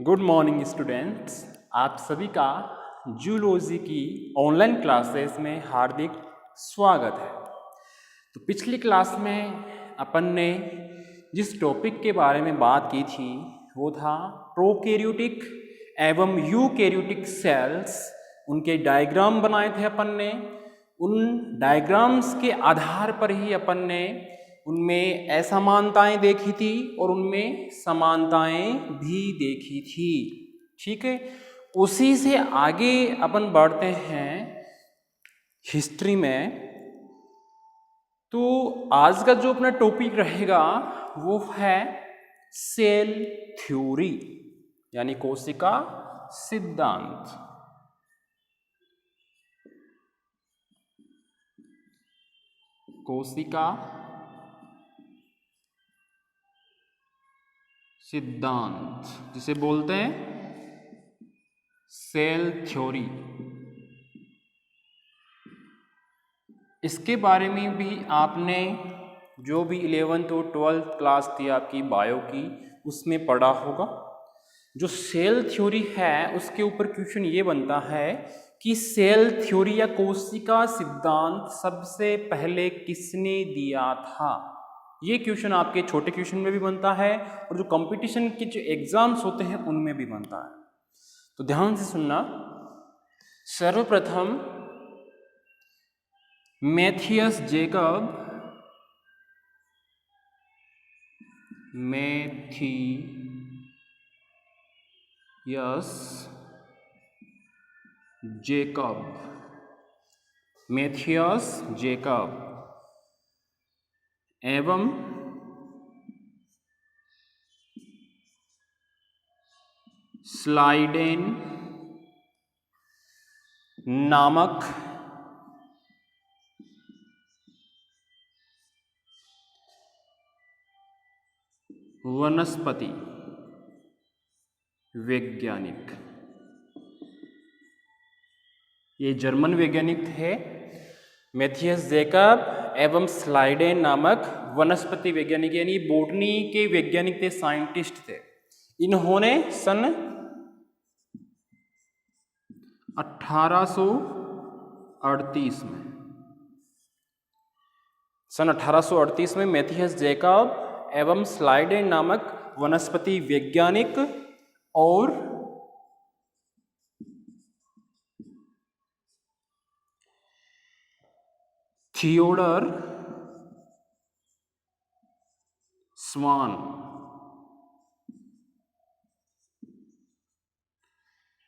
Good morning students, आप सभी का जूलॉजी की ऑनलाइन क्लासेस में हार्दिक स्वागत है। तो पिछली क्लास में अपन ने जिस टॉपिक के बारे में बात की थी वो था प्रोकैरियोटिक एवं यूकैरियोटिक सेल्स। उनके डायग्राम बनाए थे अपन ने। उन डायग्राम्स के आधार पर ही अपन ने उनमें असमानताएं देखी थी और उनमें समानताएं भी देखी थी। ठीक है, उसी से आगे अपन बढ़ते हैं हिस्ट्री में। तो आज का जो अपना टॉपिक रहेगा वो है सेल थ्योरी, यानी कोशिका सिद्धांत। कोशिका सिद्धांत जिसे बोलते हैं सेल थ्योरी। इसके बारे में भी आपने जो भी 11th और 12th क्लास थी आपकी बायो की, उसमें पढ़ा होगा। जो सेल थ्योरी है उसके ऊपर क्वेश्चन ये बनता है कि सेल थ्योरी या कोशिका सिद्धांत सबसे पहले किसने दिया था। ये क्वेश्चन आपके छोटे क्वेश्चन में भी बनता है और जो कंपटीशन के जो एग्जाम्स होते हैं उनमें भी बनता है। तो ध्यान से सुनना। सर्वप्रथम मैथियस जेकब एवं स्लाइडेन नामक वनस्पति वैज्ञानिक, ये जर्मन वैज्ञानिक थे। मैथियस जेकब एवं स्लाइडेन नामक वनस्पति वैज्ञानिक, यानी बॉटनी के वैज्ञानिक थे, साइंटिस्ट थे। इन्होंने सन 1838 में मैथियस जेकब एवं स्लाइडेन नामक वनस्पति वैज्ञानिक और थियोडर स्वान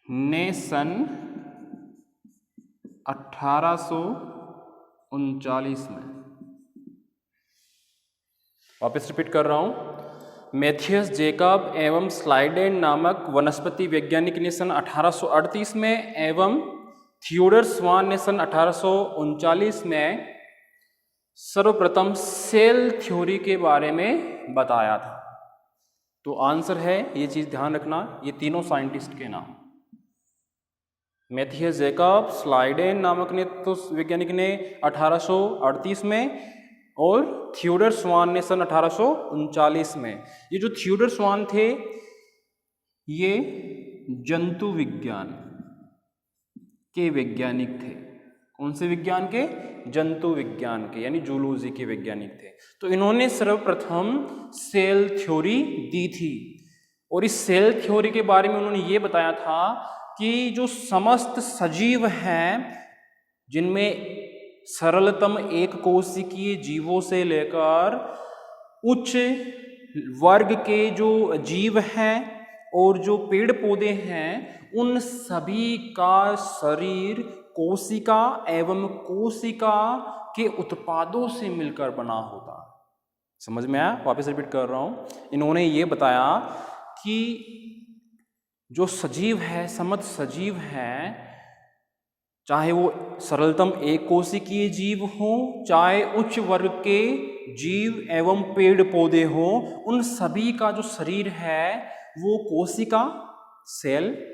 ने सन 1839 में, वापस रिपीट कर रहा हूं, मैथियस जेकब एवं स्लाइडेन नामक वनस्पति वैज्ञानिक ने सन 1838 में एवं थियोडर स्वान ने सन 1839 में सर्वप्रथम सेल थ्योरी के बारे में बताया था। तो आंसर है, ये चीज ध्यान रखना, ये तीनों साइंटिस्ट के नाम, मैथियस जेकब, स्लाइडेन नामक ने तो वैज्ञानिक ने 1838 में और थियोडर स्वान ने सन 1839 में। ये जो थियोडर स्वान थे ये जंतु विज्ञान के वैज्ञानिक थे। कौन से विज्ञान के? जंतु विज्ञान के, यानी जूलॉजी के वैज्ञानिक थे। तो इन्होंने सर्वप्रथम सेल थ्योरी दी थी और इस सेल थ्योरी के बारे में उन्होंने ये बताया था कि जो समस्त सजीव हैं, जिनमें सरलतम एक कोशिकीय जीवों से लेकर उच्च वर्ग के जो जीव हैं और जो पेड़ पौधे हैं, उन सभी का शरीर कोशिका एवं कोशिका के उत्पादों से मिलकर बना होता है। समझ में आया? वापस रिपीट कर रहा हूं। इन्होंने ये बताया कि जो सजीव है, समस्त सजीव हैं, चाहे वो सरलतम एक कोशिकीय जीव हो, चाहे उच्च वर्ग के जीव एवं पेड़ पौधे हो, उन सभी का जो शरीर है वो कोशिका, सेल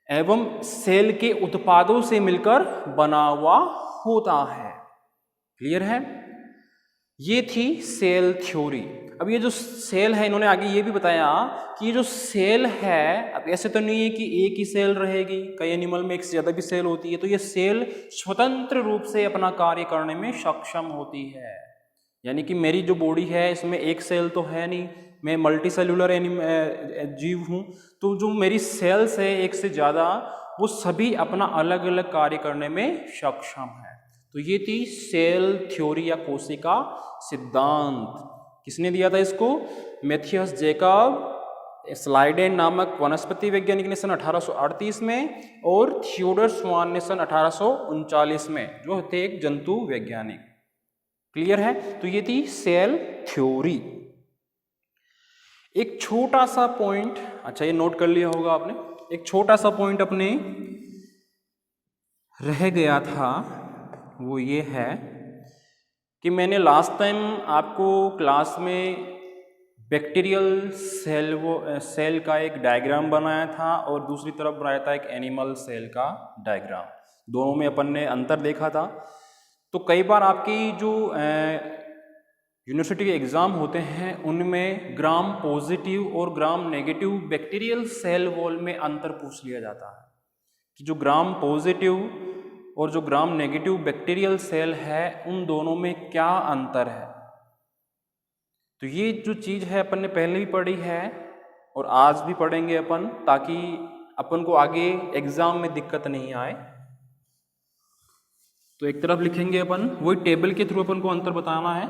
एवं सेल के उत्पादों से मिलकर बना हुआ होता है। क्लियर है? ये थी सेल थ्योरी। अब ये जो सेल है, इन्होंने आगे ये भी बताया कि ये जो सेल है, अब ऐसे तो नहीं है कि एक ही सेल रहेगी, कई एनिमल में एक से ज़्यादा भी सेल होती है, तो ये सेल स्वतंत्र रूप से अपना कार्य करने में सक्षम होती है। यानी कि मेरी जो बॉडी है इसमें एक सेल तो है नहीं, मैं मल्टी सेलुलर जीव हूँ, तो जो मेरी सेल्स है एक से ज़्यादा, वो सभी अपना अलग अलग कार्य करने में सक्षम है। तो ये थी सेल थ्योरी या कोशिका सिद्धांत। किसने दिया था इसको? मैथियस जैकब स्लाइडेन नामक वनस्पति वैज्ञानिक ने सन 1838 में, और थियोडर स्वान ने सन 1839 में, जो थे एक जंतु वैज्ञानिक। क्लियर है? तो ये थी सेल थ्योरी। एक छोटा सा पॉइंट, अच्छा ये नोट कर लिया होगा आपने, एक छोटा सा पॉइंट अपने रह गया था, वो ये है कि मैंने लास्ट टाइम आपको क्लास में बैक्टीरियल सेल का एक डायग्राम बनाया था और दूसरी तरफ बनाया था एक एनिमल सेल का डायग्राम। दोनों में अपन ने अंतर देखा था। तो कई बार आपकी जो यूनिवर्सिटी के एग्ज़ाम होते हैं उनमें ग्राम पॉजिटिव और gram negative bacterial cell wall में अंतर पूछ लिया जाता है कि जो ग्राम पॉजिटिव और जो ग्राम नेगेटिव बैक्टीरियल सेल है उन दोनों में क्या अंतर है। तो ये जो चीज़ है अपन ने पहले भी पढ़ी है और आज भी पढ़ेंगे अपन, ताकि अपन को आगे एग्ज़ाम में दिक्कत नहीं आए। तो एक तरफ लिखेंगे अपन, वही टेबल के थ्रू अपन को अंतर बताना है।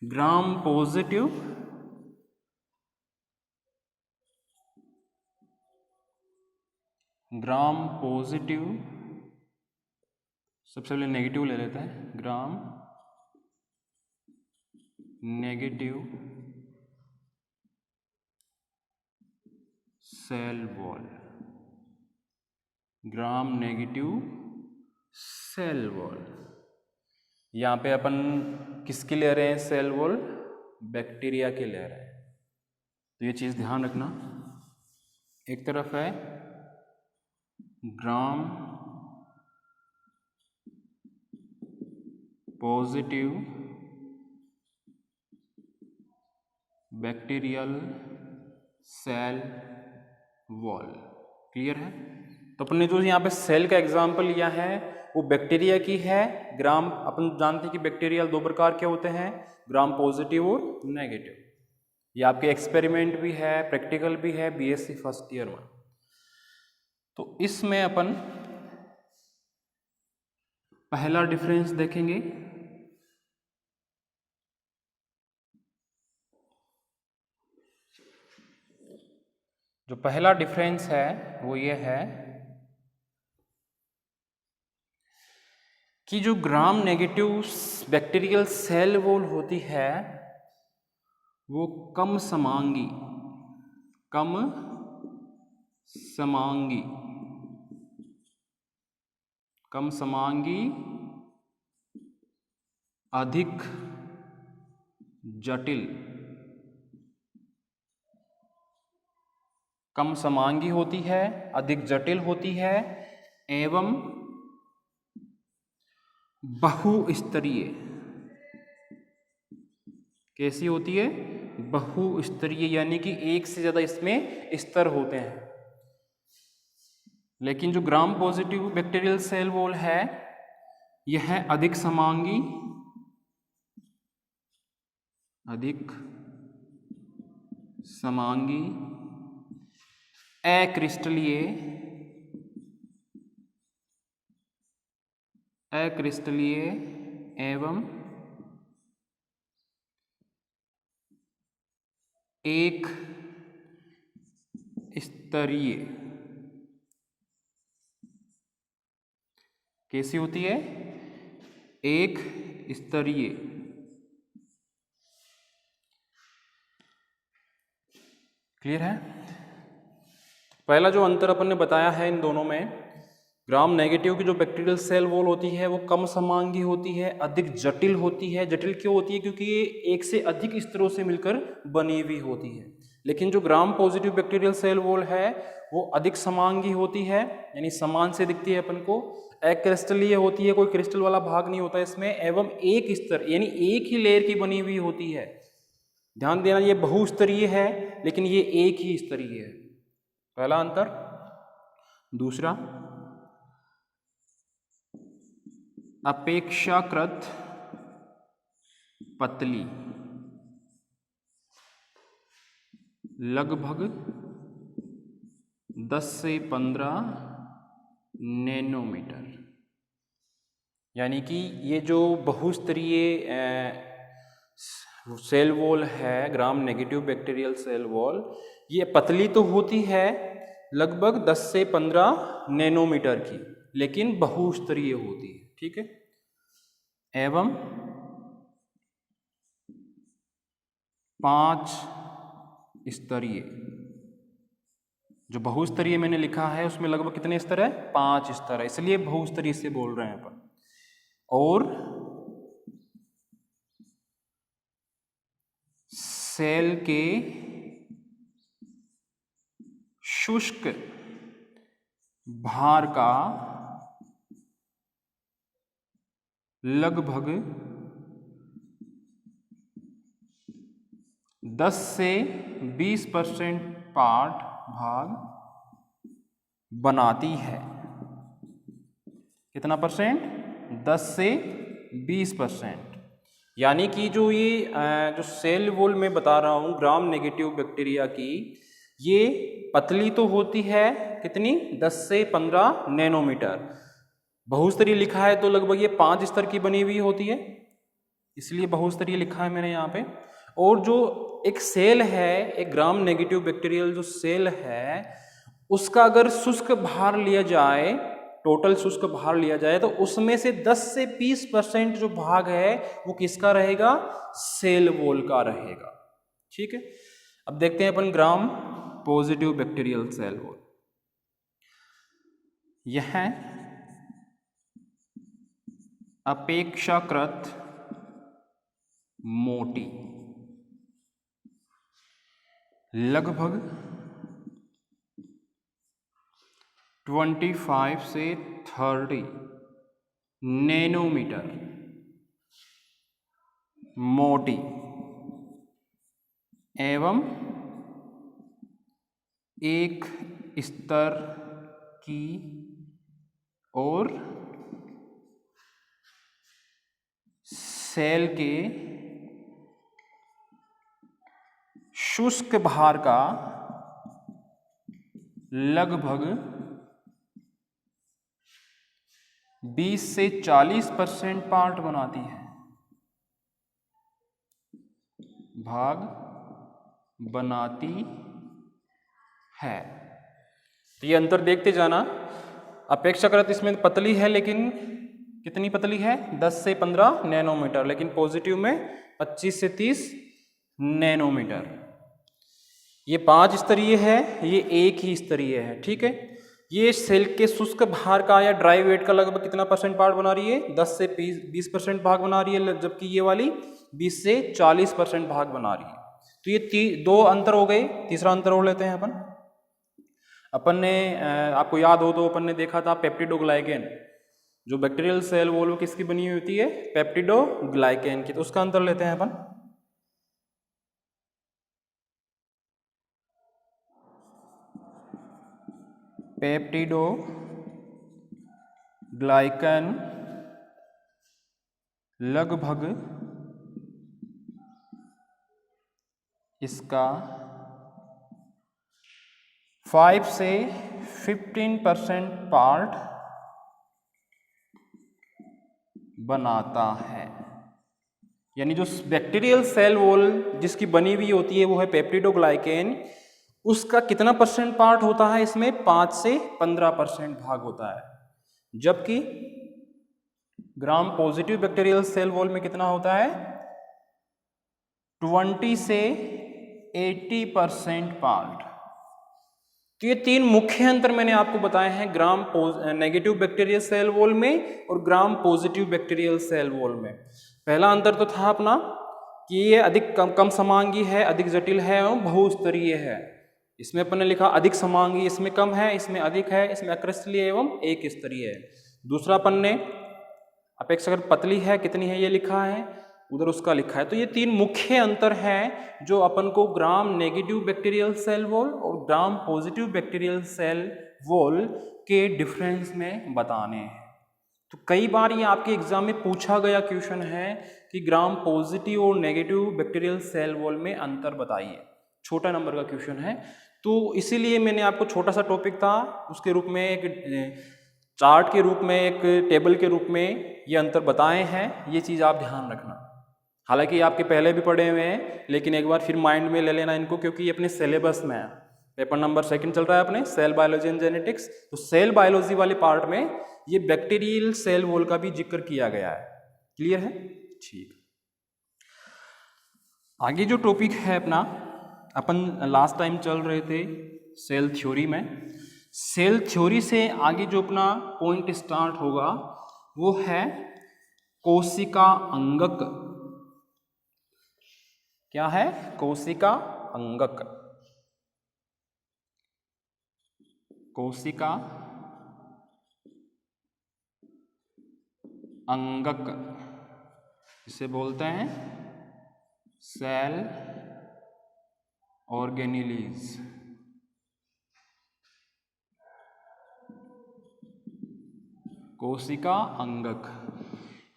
ग्राम पॉजिटिव सबसे पहले नेगेटिव ले लेते हैं, gram negative cell wall, gram negative cell wall. यहाँ पे अपन किसकी ले रहे हैं सेल वॉल? बैक्टीरिया के ले रहे हैं। तो ये चीज़ ध्यान रखना, एक तरफ है gram positive bacterial cell wall. Clear है? तो अपन ने जो यहाँ पे सेल का एग्जाम्पल लिया है वो बैक्टीरिया की है। ग्राम, अपन जानते हैं कि बैक्टीरियल दो प्रकार के होते हैं, ग्राम पॉजिटिव और नेगेटिव। ये आपके एक्सपेरिमेंट भी है, प्रैक्टिकल भी है बीएससी फर्स्ट ईयर में। तो इसमें अपन पहला डिफरेंस देखेंगे। जो पहला डिफरेंस है वो ये है कि जो gram negative bacterial cell wall होती है वो कम समांगी अधिक जटिल, कम समांगी होती है, अधिक जटिल होती है एवं बहुस्तरीय। कैसी होती है? बहुस्तरीय, यानी कि एक से ज़्यादा इसमें स्तर होते हैं। लेकिन जो gram positive bacterial cell wall है यह है अधिक समांगी, अक्रिस्टलीय एवं एक स्तरीय। कैसी होती है? एक स्तरीय। क्लियर है? पहला जो अंतर अपन ने बताया है इन दोनों में, ग्राम नेगेटिव की जो बैक्टीरियल सेल वॉल होती है वो कम समांगी होती है, अधिक जटिल होती है। जटिल क्यों होती है? क्योंकि ये एक से अधिक स्तरों से मिलकर बनी हुई होती है। लेकिन जो gram positive bacterial cell wall है वो अधिक समांगी होती है, यानी समान से दिखती है अपन को, अक्रिस्टलीय होती है, कोई क्रिस्टल वाला भाग नहीं होता इसमें, एवं एक स्तर यानी एक ही लेयर की बनी हुई होती है। ध्यान देना, ये बहुस्तरीय है लेकिन ये एक ही स्तरीय है, पहला अंतर। दूसरा, अपेक्षाकृत पतली, लगभग 10 से 15 नैनोमीटर। यानी कि ये जो बहुस्तरीय सेल वॉल है, gram negative bacterial cell wall, ये पतली तो होती है लगभग 10 से 15 नैनोमीटर की, लेकिन बहुस्तरीय होती है, ठीक है। एवं 5 स्तरीय, जो बहुस्तरीय मैंने लिखा है उसमें लगभग कितने स्तर है? 5 स्तर है, इसलिए बहुस्तरीय से बोल रहे हैं अपन। और सेल के शुष्क भार का लगभग 10 से 20% पार्ट भाग बनाती है। कितना परसेंट? 10 से 20%। यानी कि जो ये जो सेल वॉल में बता रहा हूँ ग्राम नेगेटिव बैक्टीरिया की, ये पतली तो होती है कितनी? 10 से 15 नैनोमीटर। बहुस्तरीय लिखा है तो लगभग ये 5 स्तर की बनी हुई होती है, इसलिए बहुस्तरीय लिखा है मैंने यहाँ पे। और जो एक सेल है, एक ग्राम नेगेटिव बैक्टीरियल जो सेल है, उसका अगर शुष्क भार लिया जाए, टोटल शुष्क भार लिया जाए, तो उसमें से 10 से 20% जो भाग है वो किसका रहेगा? सेल वॉल का रहेगा, ठीक है। अब देखते हैं अपन gram positive bacterial cell wall. यह अपेक्षाकृत मोटी, लगभग 25 से 30 नैनोमीटर मोटी एवं एक स्तर की और सेल के शुष्क भार का लगभग 20 से 40% पार्ट बनाती है, भाग बनाती है। तो ये अंतर देखते जाना। अपेक्षाकृत इसमें पतली है, लेकिन कितनी पतली है? 10 से 15 नैनोमीटर, लेकिन पॉजिटिव में 25 से 30 नैनोमीटर। ये 5 स्तरीय है, ये एक ही स्तरीय है, ठीक है। ये सेल के शुष्क भार का या ड्राई वेट का लगभग कितना परसेंट पार्ट बना रही है? 10 से 20% भाग बना रही है, जबकि ये वाली 20 से 40% भाग बना रही है। तो ये 2 अंतर हो गए। तीसरा अंतर हो लेते हैं अपन ने आपको याद हो तो अपन ने देखा था पेप्टिडोग्लाइकेन, जो बैक्टीरियल सेल वॉल किसकी बनी हुई होती है? पेप्टिडोग्लाइकेन की। तो उसका अंतर लेते हैं अपन। पेप्टिडोग्लाइकेन लगभग इसका 5 से 15% पार्ट बनाता है। यानी जो बैक्टीरियल सेल वॉल जिसकी बनी हुई होती है वो है पेप्टिडोग्लाइकेन, उसका कितना परसेंट पार्ट होता है इसमें? 5 से 15% भाग होता है। जबकि gram positive bacterial cell wall में कितना होता है? 20 से 80% पार्ट। तो ये 3 मुख्य अंतर मैंने आपको बताए हैं gram negative bacterial cell wall में और gram positive bacterial cell wall में। पहला अंतर तो था अपना कि ये अधिक कम समांगी है, अधिक जटिल है और बहुस्तरीय है। इसमें अपन ने लिखा अधिक समांगी, इसमें कम है, इसमें अधिक है, इसमें अक्रिस्टलीय एवं एक स्तरीय है। दूसरा अपन ने अपेक्षाकृत पतली है, कितनी है ये लिखा है, उधर उसका लिखा है। तो ये 3 मुख्य अंतर हैं जो अपन को gram negative bacterial cell wall और gram positive bacterial cell wall के डिफरेंस में बताने हैं। तो कई बार ये आपके एग्जाम में पूछा गया क्वेश्चन है कि ग्राम पॉजिटिव और नेगेटिव बैक्टीरियल सेल वॉल में अंतर बताइए, छोटा नंबर का क्वेश्चन है। तो इसीलिए मैंने आपको छोटा सा टॉपिक था उसके रूप में एक चार्ट के रूप में, एक टेबल के रूप में ये अंतर बताए हैं। ये चीज़ आप ध्यान रखना। हालांकि आपके पहले भी पढ़े हुए हैं, लेकिन एक बार फिर माइंड में ले लेना इनको, क्योंकि ये अपने सिलेबस में है। पेपर नंबर 2 चल रहा है अपने सेल बायोलॉजी एंड जेनेटिक्स। तो सेल बायोलॉजी वाले पार्ट में ये बैक्टीरियल सेल वॉल का भी जिक्र किया गया है। क्लियर है? ठीक। आगे जो टॉपिक है अपना, अपन लास्ट टाइम चल रहे थे सेल थ्योरी में। सेल थ्योरी से आगे जो अपना पॉइंट स्टार्ट होगा वो है कोशिका अंगक। क्या है? कोशिका अंगक। कोशिका अंगक इसे बोलते हैं सेल ऑर्गेनेलीज। कोशिका अंगक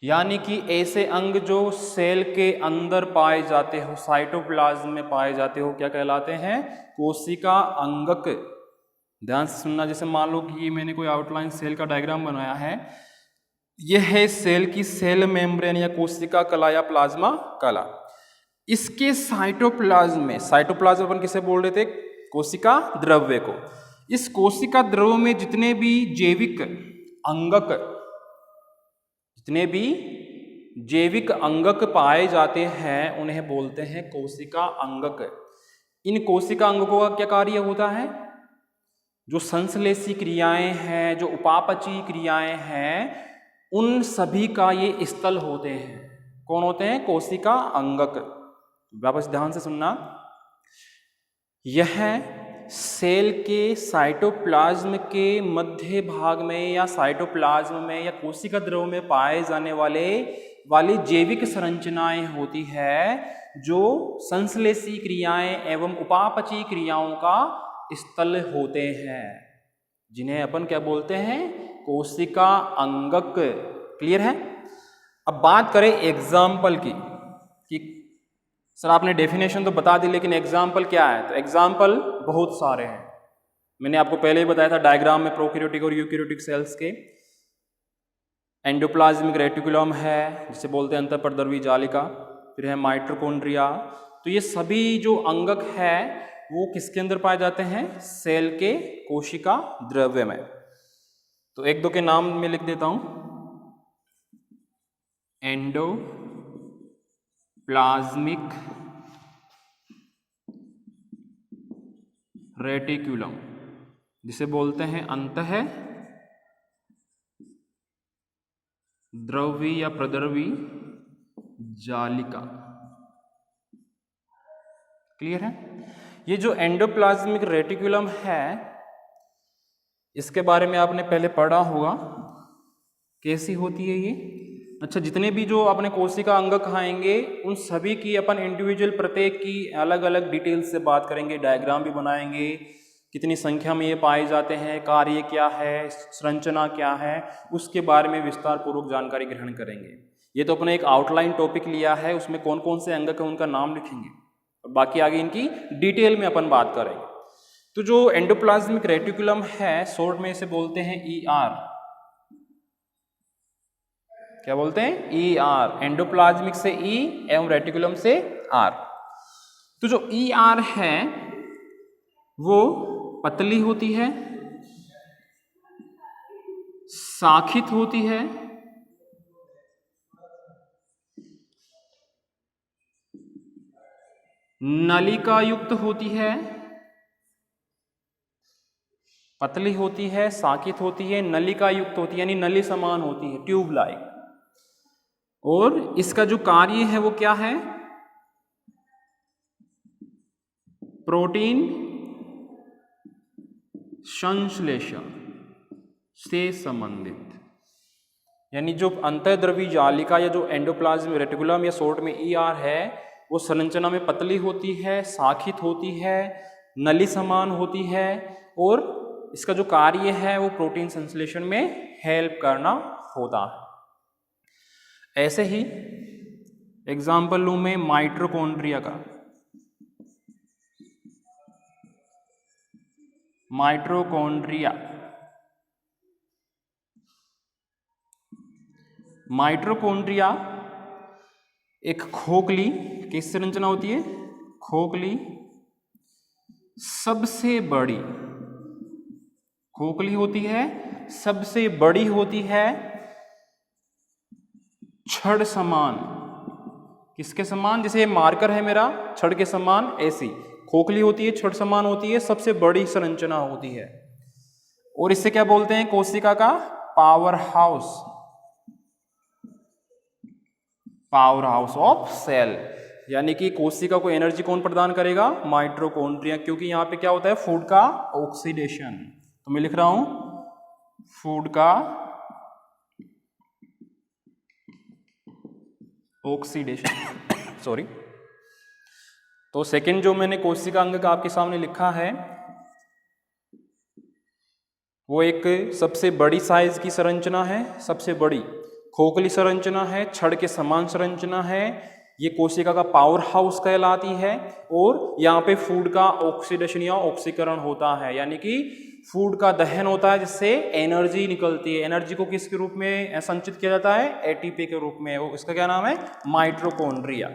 यानी कि ऐसे अंग जो सेल के अंदर पाए जाते हो, साइटोप्लाज्म में पाए जाते हो, क्या कहलाते हैं? कोशिका अंगक। ध्यान से सुनना। जैसे मान लो कि ये मैंने कोई आउटलाइन सेल का डायग्राम बनाया है, यह है सेल की सेल मेम्ब्रेन या कोशिका कला या प्लाज्मा कला। इसके साइटोप्लाज्म में, साइटोप्लाज्म अपन किसे बोल रहे थे? कोशिका द्रव्य को। इस कोशिका द्रव्य में जितने भी जैविक अंगक, जितने भी जैविक अंगक पाए जाते हैं उन्हें बोलते हैं कोशिका अंगक। इन कोशिका अंगकों का क्या कार्य होता है? जो संश्लेषी क्रियाएं हैं, जो उपापचयी क्रियाएं हैं, उन सभी का ये स्थल होते हैं। कौन होते हैं? कोशिका अंगक। वापस ध्यान से सुनना। यह सेल के साइटोप्लाज्म के मध्य भाग में या साइटोप्लाज्म में या कोशिका द्रव्य में पाए जाने वाली जैविक संरचनाएं होती है जो संश्लेषी क्रियाएं एवं उपापचयी क्रियाओं का स्थल होते हैं, जिन्हें अपन क्या बोलते हैं? कोशिका अंगक। क्लियर है? अब बात करें एग्जाम्पल की कि सर आपने डेफिनेशन तो बता दी, लेकिन एग्जाम्पल क्या है? तो एग्जाम्पल बहुत सारे हैं। मैंने आपको पहले ही बताया था डायग्राम में प्रोकैरियोटिक और यूकैरियोटिक सेल्स के। एंडोप्लाज्मिक रेटिकुलम है जिसे बोलते हैं अंतःपरद्रवी जालिका, फिर है माइटोकॉन्ड्रिया। तो ये सभी जो अंगक है वो किसके अंदर पाए जाते हैं? सेल के कोशिका द्रव्य में। तो एक दो के नाम में लिख देता हूं। एंडोप्लाज्मिक रेटिकुलम जिसे बोलते हैं अंतःद्रवी या प्रद्रवी जालिका। क्लियर है? ये जो एंडोप्लाज्मिक रेटिकुलम है इसके बारे में आपने पहले पढ़ा होगा। कैसी होती है ये? अच्छा, जितने भी जो अपने कोशिका अंगक आएंगे उन सभी की अपन इंडिविजुअल प्रत्येक की अलग अलग डिटेल्स से बात करेंगे, डायग्राम भी बनाएंगे, कितनी संख्या में ये पाए जाते हैं, कार्य क्या है, संरचना क्या है, उसके बारे में विस्तार पूर्वक जानकारी ग्रहण करेंगे। ये तो अपने एक आउटलाइन टॉपिक लिया है, उसमें कौन कौन से अंगक है उनका नाम लिखेंगे और बाकी आगे इनकी डिटेल में अपन बात करेंगे। तो जो एंडोप्लाज्मिक रेटिकुलम है शॉर्ट में इसे बोलते हैं ER। क्या बोलते हैं? ER। एंडोप्लाज्मिक से E एवं रेटिकुलम से R। तो जो ER है वो पतली होती है, शाखित होती है, नलिका युक्त होती है, पतली होती है, शाखित होती है, नलिका युक्त होती है यानी नली समान होती है, ट्यूब लाइक। और इसका जो कार्य है वो क्या है? प्रोटीन संश्लेषण से संबंधित। यानी जो अंतःद्रवी जालिका या जो एंडोप्लाज्म रेटिकुलम या शॉर्ट में ER है, वो संरचना में पतली होती है, शाखित होती है, नली समान होती है और इसका जो कार्य है वो प्रोटीन संश्लेषण में हेल्प करना होता है। ऐसे ही एग्जाम्पल लूं मैं माइटोकॉन्ड्रिया का। माइटोकॉन्ड्रिया एक खोखली किस संरचना होती है? खोखली सबसे बड़ी खोखली होती है, सबसे बड़ी होती है, छड़ समान। किसके समान? जैसे ये मार्कर है मेरा, छड़ के समान, ऐसी खोखली होती है, छड़ समान होती है, सबसे बड़ी संरचना होती है। और इससे क्या बोलते हैं? कोशिका का पावर हाउस ऑफ सेल। यानी कि कोशिका को एनर्जी कौन प्रदान करेगा? माइटोकॉन्ड्रिया, क्योंकि यहां पे क्या होता है? फूड का ऑक्सीडेशन। तो मैं लिख रहा हूं फूड का ऑक्सीडेशन सॉरी। तो सेकंड जो मैंने कोशिका अंग का आपके सामने लिखा है वो एक सबसे बड़ी साइज की संरचना है, सबसे बड़ी खोखली संरचना है, छड़ के समान संरचना है। ये कोशिका का पावर हाउस कहलाती है और यहाँ पे फूड का ऑक्सीडेशन या ऑक्सीकरण होता है, यानी कि फूड का दहन होता है जिससे एनर्जी निकलती है। एनर्जी को किसके रूप में संचित किया जाता है? एटीपी के रूप में। वो इसका क्या नाम है? माइटोकॉन्ड्रिया।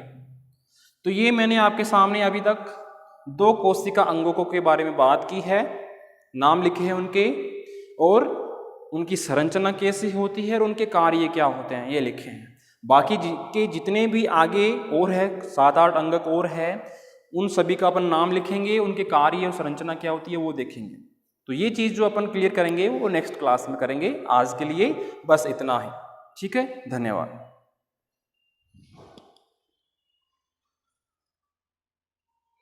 तो ये मैंने आपके सामने अभी तक 2 कोशिका अंगों के बारे में बात की है, नाम लिखे हैं उनके और उनकी संरचना कैसी होती है और उनके कार्य क्या होते हैं ये लिखे हैं। बाकी के जितने भी आगे और है 7-8 अंगक और है, उन सभी का अपन नाम लिखेंगे, उनके कार्य और संरचना क्या होती है वो देखेंगे। तो ये चीज़ जो अपन क्लियर करेंगे वो नेक्स्ट क्लास में करेंगे। आज के लिए बस इतना ही। ठीक है, धन्यवाद।